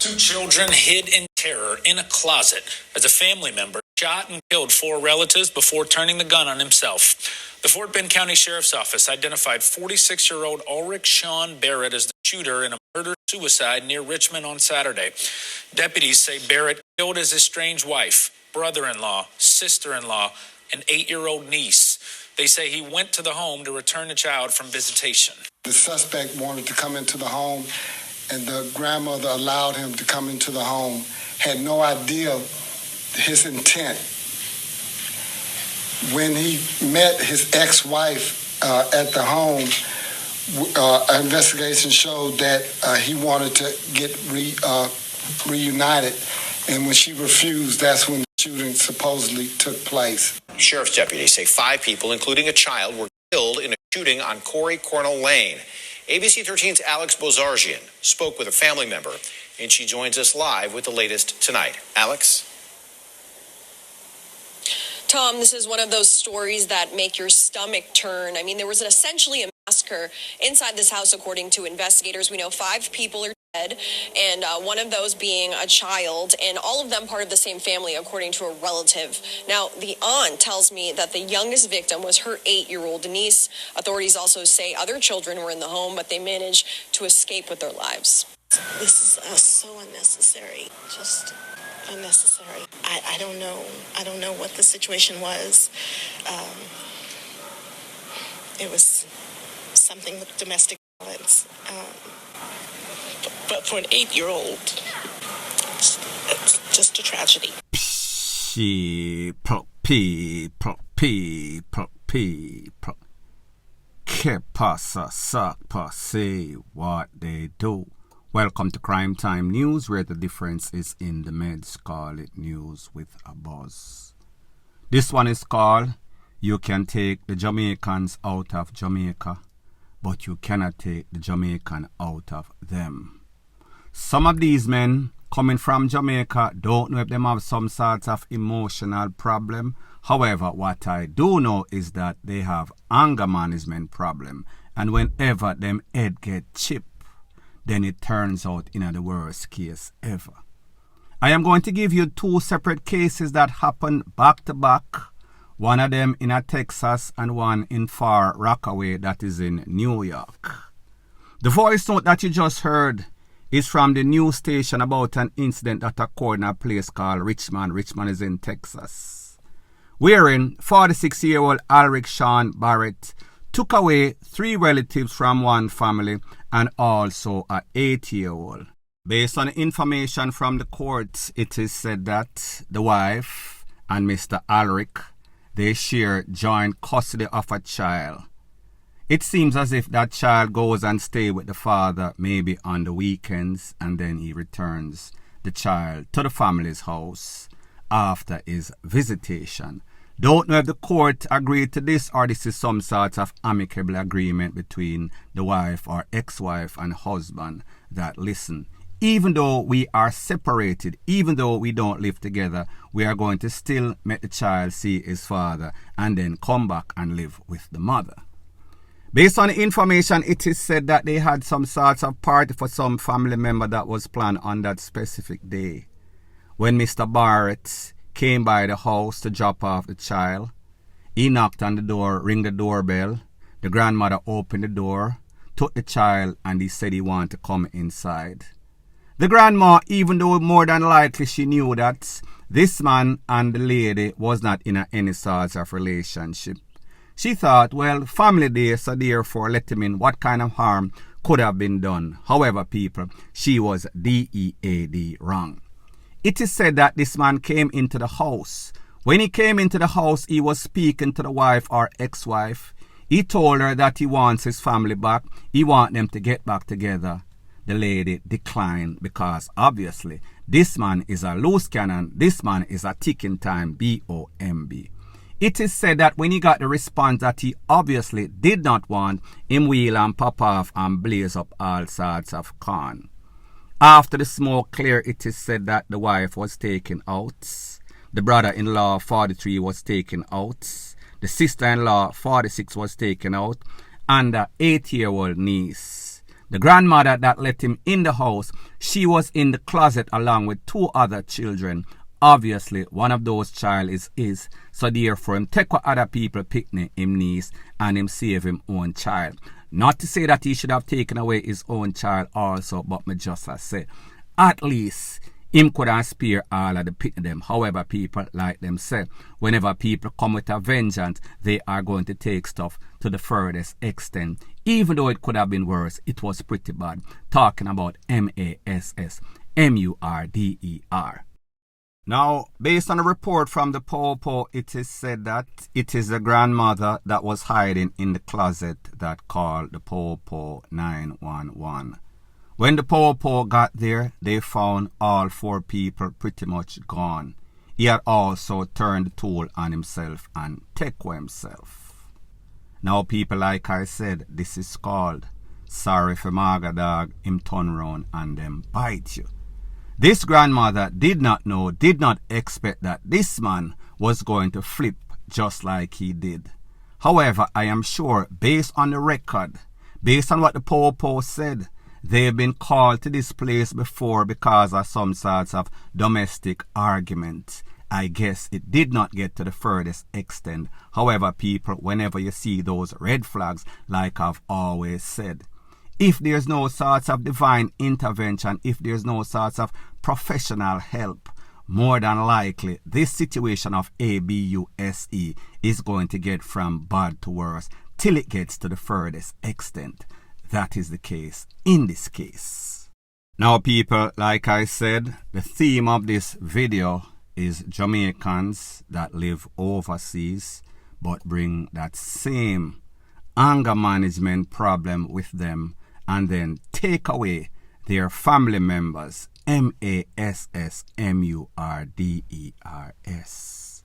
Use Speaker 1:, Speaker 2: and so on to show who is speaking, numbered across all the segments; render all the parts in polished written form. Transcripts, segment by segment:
Speaker 1: Two children hid in terror in a closet as a family member shot and killed four relatives before turning the gun on himself. The Fort Bend County Sheriff's Office identified 46-year-old Ulrich Sean Barrett as the shooter in a murder-suicide near Richmond on Saturday. Deputies say Barrett killed his estranged wife, brother-in-law, sister-in-law, and 8-year-old niece. They say he went to the home to return the child from visitation.
Speaker 2: The suspect wanted to come into the home, and the grandmother allowed him to come into the home, had no idea his intent. When he met his ex-wife at the home, an investigation showed that he wanted to get reunited, and when she refused, that's when the shooting supposedly took place.
Speaker 3: Sheriff's deputies say 5 people, including a child, were killed in a shooting on Corey Cornell Lane. ABC 13's Alex Bozargian spoke with a family member, and she joins us live with the latest tonight. Alex?
Speaker 4: Tom, this is one of those stories that make your stomach turn. I mean, there was essentially a massacre inside this house, according to investigators. We know 5 people are dead, and one of those being a child, and all of them part of the same family, according to a relative. Now, the aunt tells me that the youngest victim was her 8-year-old niece. Authorities also say other children were in the home, but they managed to escape with their lives.
Speaker 5: This is so unnecessary. Just unnecessary. I don't know. I don't know what the situation was. It was something with domestic violence. But for an 8-year-old, it's just a tragedy.
Speaker 6: Que pasa, suck, say what they do. Welcome to Crime Time News, where the difference is in the meds. Call it news with a buzz. This one is called You Can Take the Jamaicans Out of Jamaica, but you cannot take the Jamaican out of them. Some of these men coming from Jamaica don't know if they have some sort of emotional problem. However, what I do know is that they have anger management problem, and whenever them head get chipped, then it turns out in the worst case ever. I am going to give you 2 separate cases that happened back to back. One of them in Texas and one in Far Rockaway, that is in New York. The voice note that you just heard is from the news station about an incident that occurred in a place called Richmond. Richmond is in Texas, wherein 46-year-old Alrick Sean Barrett took away 3 relatives from one family and also an 8-year-old. Based on information from the court, it is said that the wife and Mr. Alrick, they share joint custody of a child. It seems as if that child goes and stays with the father maybe on the weekends, and then he returns the child to the family's house after his visitation. Don't know if the court agreed to this or this is some sort of amicable agreement between the wife or ex-wife and husband that, listen, even though we are separated, even though we don't live together, we are going to still make the child see his father and then come back and live with the mother. Based on the information, it is said that they had some sort of party for some family member that was planned on that specific day. When Mr. Barrett came by the house to drop off the child, he knocked on the door, rang the doorbell. The grandmother opened the door, took the child, and he said he wanted to come inside. The grandma, even though more than likely she knew that this man and the lady was not in any sort of relationship, she thought, well, family day, so therefore let him in. What kind of harm could have been done? However, people, she was DEAD wrong. It is said that this man came into the house. When he came into the house, he was speaking to the wife or ex-wife. He told her that he wants his family back. He wants them to get back together. The lady declined because obviously this man is a loose cannon. This man is a ticking time bomb. It is said that when he got the response that he obviously did not want, him wheel and pop off and blaze up all sorts of corn. After the smoke cleared, it is said that the wife was taken out. The brother-in-law, 43, was taken out. The sister-in-law, 46, was taken out. And the 8-year-old niece, The grandmother that let him in the house, she was in the closet along with 2 other children. Obviously, one of those child is his. So therefore, him take what other people picnic him niece and him save him own child. Not to say that he should have taken away his own child also, but me just as say, at least him could have spare all of the picnic them. However, people like them say, whenever people come with a vengeance, they are going to take stuff to the furthest extent. Even though it could have been worse, it was pretty bad. Talking about MASSMURDER. Now, based on a report from the Popo, it is said that it is the grandmother that was hiding in the closet that called the Popo 911. When the Popo got there, they found all 4 people pretty much gone. He had also turned the tool on himself and taken himself. Now, people, like I said, this is called sorry for Maga dog, him turn round and them bite you. This grandmother did not know, did not expect that this man was going to flip just like he did. However, I am sure, based on the record, based on what the Popo said, they've been called to this place before because of some sorts of domestic argument. I guess it did not get to the furthest extent. However, people, whenever you see those red flags, like I've always said, if there's no sorts of divine intervention, if there's no sorts of professional help, more than likely this situation of ABUSE is going to get from bad to worse till it gets to the furthest extent. That is the case in this case. Now, people, like I said, the theme of this video is Jamaicans that live overseas but bring that same anger management problem with them and then take away their family members. MASSMURDERS.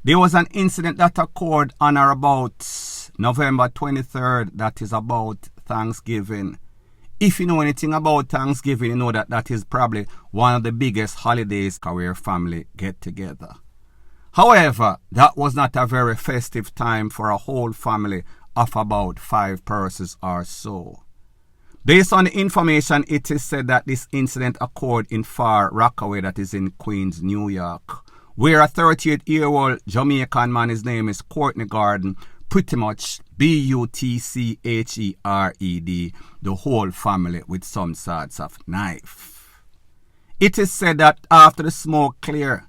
Speaker 6: There was an incident that occurred on or about November 23rd, that is about Thanksgiving. If you know anything about Thanksgiving, you know that that is probably one of the biggest holidays where family get together. However, that was not a very festive time for a whole family of about 5 persons or so. Based on the information, it is said that this incident occurred in Far Rockaway, that is in Queens, New York, where a 38-year-old Jamaican man, his name is COURTNEY Gordon, pretty much BUTCHERED, the whole family with some sorts of knife. It is said that after the smoke cleared,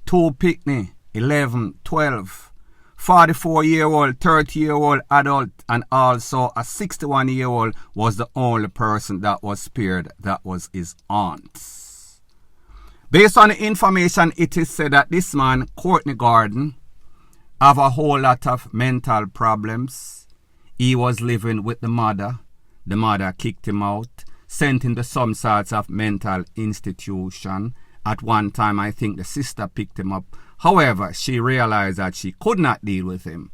Speaker 6: 2 picnic, 11, 12, 44-year-old, 30-year-old adult, and also a 61-year-old was the only person that was spared. That was his aunt. Based on the information, it is said that this man, COURTNEY Gordon, have a whole lot of mental problems. He was living with the mother. The mother kicked him out, sent him to some sorts of mental institution. At one time, I think the sister picked him up. However, she realized that she could not deal with him.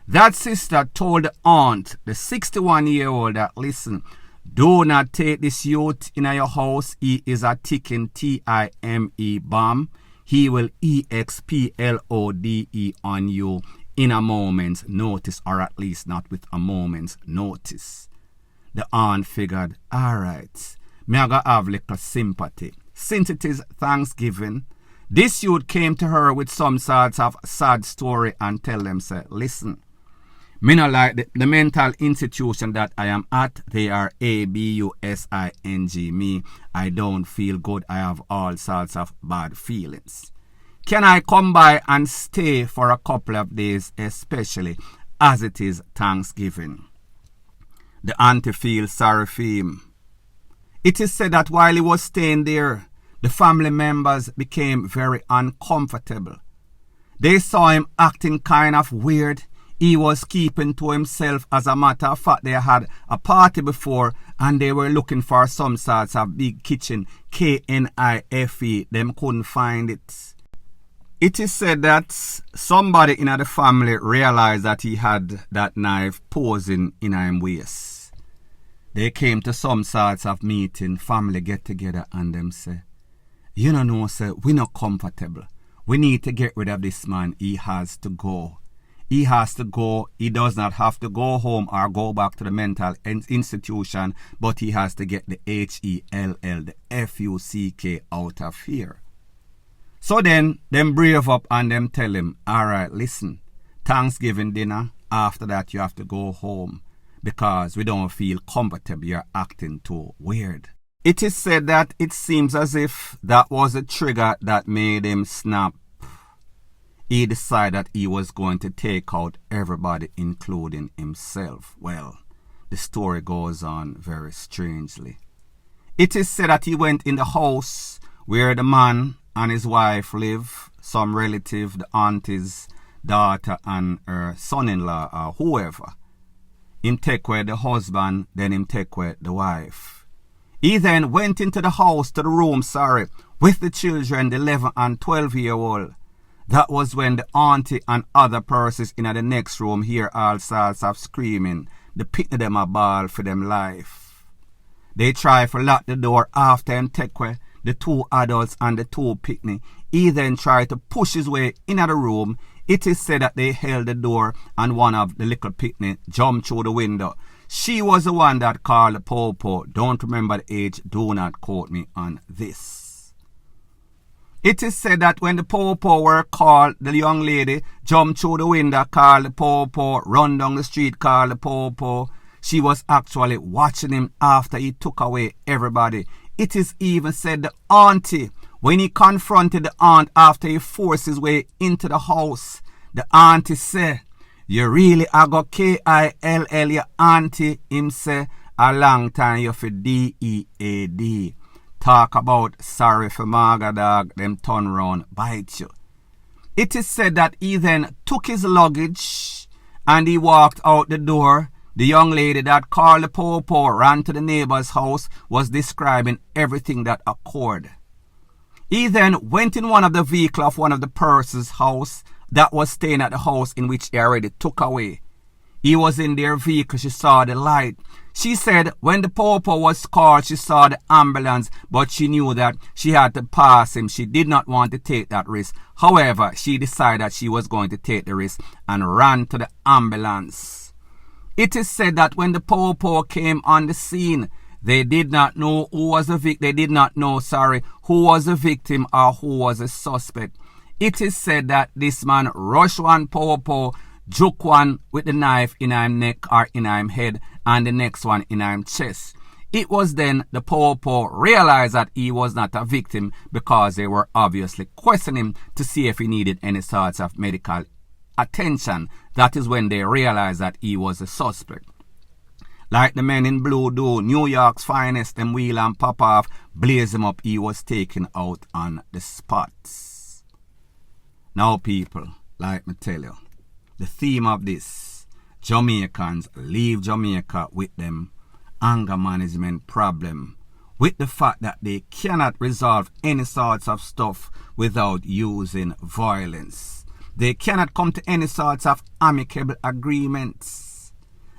Speaker 6: That sister told the aunt, the 61-year-old, that, listen, do not take this youth in your house. He is a ticking time bomb. He will explode on you in a moment's notice, or at least not with a moment's notice. The aunt figured, all right, me I gotta have little sympathy. Since it is Thanksgiving, this youth came to her with some sorts of sad story and tell them, say, listen, me not like the mental institution that I am at. They are ABUSING. Me, I don't feel good. I have all sorts of bad feelings. Can I come by and stay for a couple of days, especially as it is Thanksgiving? The auntie feels sorry for him. It is said that while he was staying there, the family members became very uncomfortable. They saw him acting kind of weird. He was keeping to himself. As a matter of fact, they had a party before and they were looking for some sorts of big kitchen, KNIFE. Them couldn't find it. It is said that somebody in the family realized that he had that knife posing in his waist. They came to some sorts of meeting, family get together, and them say, you know, sir, we're not comfortable. We need to get rid of this man. He has to go. he has to go. He does not have to go home or go back to the mental institution, but he has to get the HELL, the FUCK out of here. So then, them brave up and them tell him, all right, listen, Thanksgiving dinner, after that you have to go home because we don't feel comfortable, you're acting too weird. It is said that it seems as if that was a trigger that made him snap. He decided that he was going to take out everybody, including himself. Well, the story goes on very strangely. It is said that he went in the house where the man and his wife live, some relative, the auntie's daughter and her son-in-law or whoever. Him take away the husband, then him take away the wife. He then went into the house, to the room, with the children, the 11 and 12-year-old. That was when the auntie and other persons in the next room hear all sorts of screaming. The picnic them a ball for them life. They try to lock the door after him take away the 2 adults and the 2 picnic. He then tried to push his way into the room. It is said that they held the door and one of the little picnic jumped through the window. She was the one that called the popo. Don't remember the age. Do not quote me on this. It is said that when the popo were called, the young lady jumped through the window, called the popo, run down the street, called the popo. She was actually watching him after he took away everybody. It is even said the auntie, when he confronted the aunt after he forced his way into the house, the auntie said, "You really a go KILL your auntie," him say, "a long time you for DEAD. Talk about sorry for maga dog, them turn round, bite you." It is said that he then took his luggage and he walked out the door. The young lady that called the popo ran to the neighbor's house, was describing everything that occurred. He then went in one of the vehicles of one of the person's house that was staying at the house in which he already took away. He was in their vehicle. She saw the light. She said when the popo was called, she saw the ambulance, but she knew that she had to pass him. She did not want to take that risk. However, she decided that she was going to take the risk and ran to the ambulance. It is said that when the popo came on the scene, they did not know who was the victim. They did not know, who was the victim or who was the suspect. It is said that this man rushed one popo, juke one with the knife in his neck or in his head, and the next one in his chest. It was then the popo realized that he was not a victim because they were obviously questioning him to see if he needed any sorts of medical attention. That is when they realized that he was a suspect. Like the men in blue do, New York's finest, them wheel and pop off, blaze him up, he was taken out on the spots. Now people, like me tell you, the theme of this, Jamaicans leave Jamaica with them anger management problem, with the fact that they cannot resolve any sorts of stuff without using violence. They cannot come to any sorts of amicable agreements.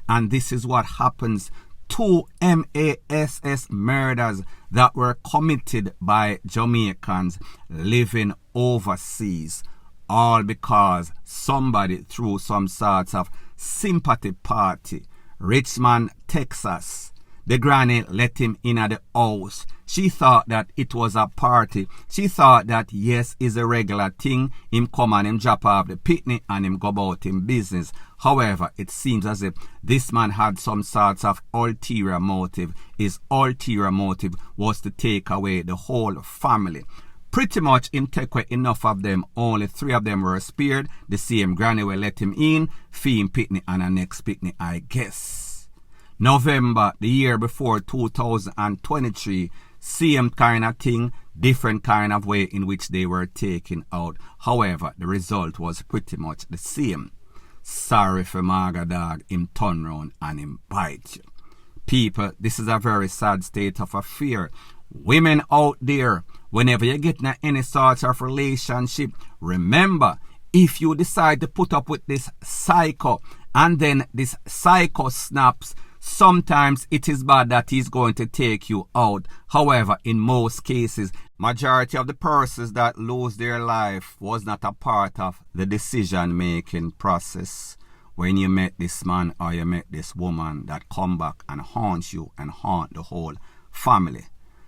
Speaker 6: And this is what happens. 2 MASS murders that were committed by Jamaicans living overseas, all because somebody threw some sorts of sympathy party. Richmond, Texas. The granny let him in at the house. She thought that it was a party. She thought that yes, it's a regular thing. Him come and him drop off the picnic and him go about him business. However, it seems as if this man had some sorts of ulterior motive. His ulterior motive was to take away the whole family. Pretty much him take away enough of them. Only 3 of them were spared. The same granny will let him in. Fee picnic and a next picnic, I guess. November, the year before 2023, same kind of thing, different kind of way in which they were taken out. However, the result was pretty much the same. Sorry for Maga Dog, him turn round and him bite you. People, this is a very sad state of affair. Women out there, whenever you get in any sort of relationship, remember, if you decide to put up with this psycho and then this psycho snaps, Sometimes it is bad that he's going to take you out. However, in most cases, majority of the persons that lose their life was not a part of the decision-making process. When you met this man or you met this woman that come back and haunt you and haunt the whole family.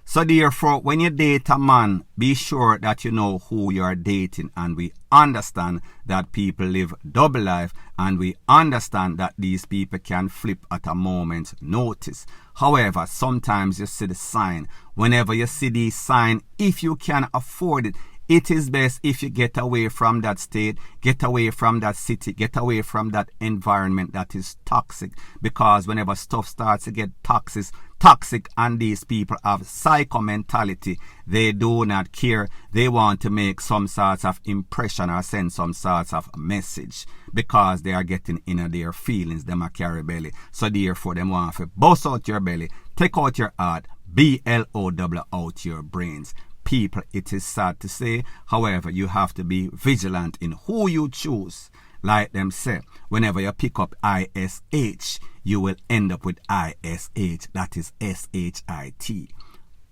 Speaker 6: So therefore, when you date a man, be sure that you know who you are dating, and we understand that people live double life, and we understand that these people can flip at a moment's notice. However, sometimes you see the sign. Whenever you see these signs, if you can afford it, it is best if you get away from that state, get away from that city, get away from that environment that is toxic. Because whenever stuff starts to get toxic and these people have psycho mentality, they do not care. They want to make some sorts of impression or send some sorts of message because they are getting in their feelings. Them a carry belly. So therefore, them want to bust out your belly, take out your heart, BLOW out your brains. People, it is sad to say, however, you have to be vigilant in who you choose. Like them say, whenever you pick up ISH, you will end up with ISH, that is SHIT,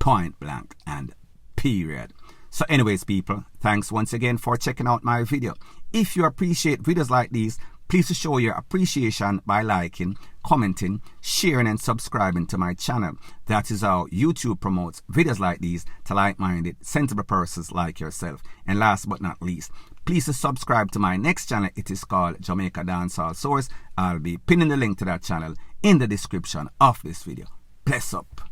Speaker 6: point blank and period. So anyways, people, thanks once again for checking out my video. If you appreciate videos like these, please show your appreciation by liking, commenting, sharing and subscribing to my channel. That is how YouTube promotes videos like these to like-minded, sensible persons like yourself. And last but not least, please subscribe to my next channel. It is called Jamaica Dancehall Source. I'll be pinning the link to that channel in the description of this video. Bless up.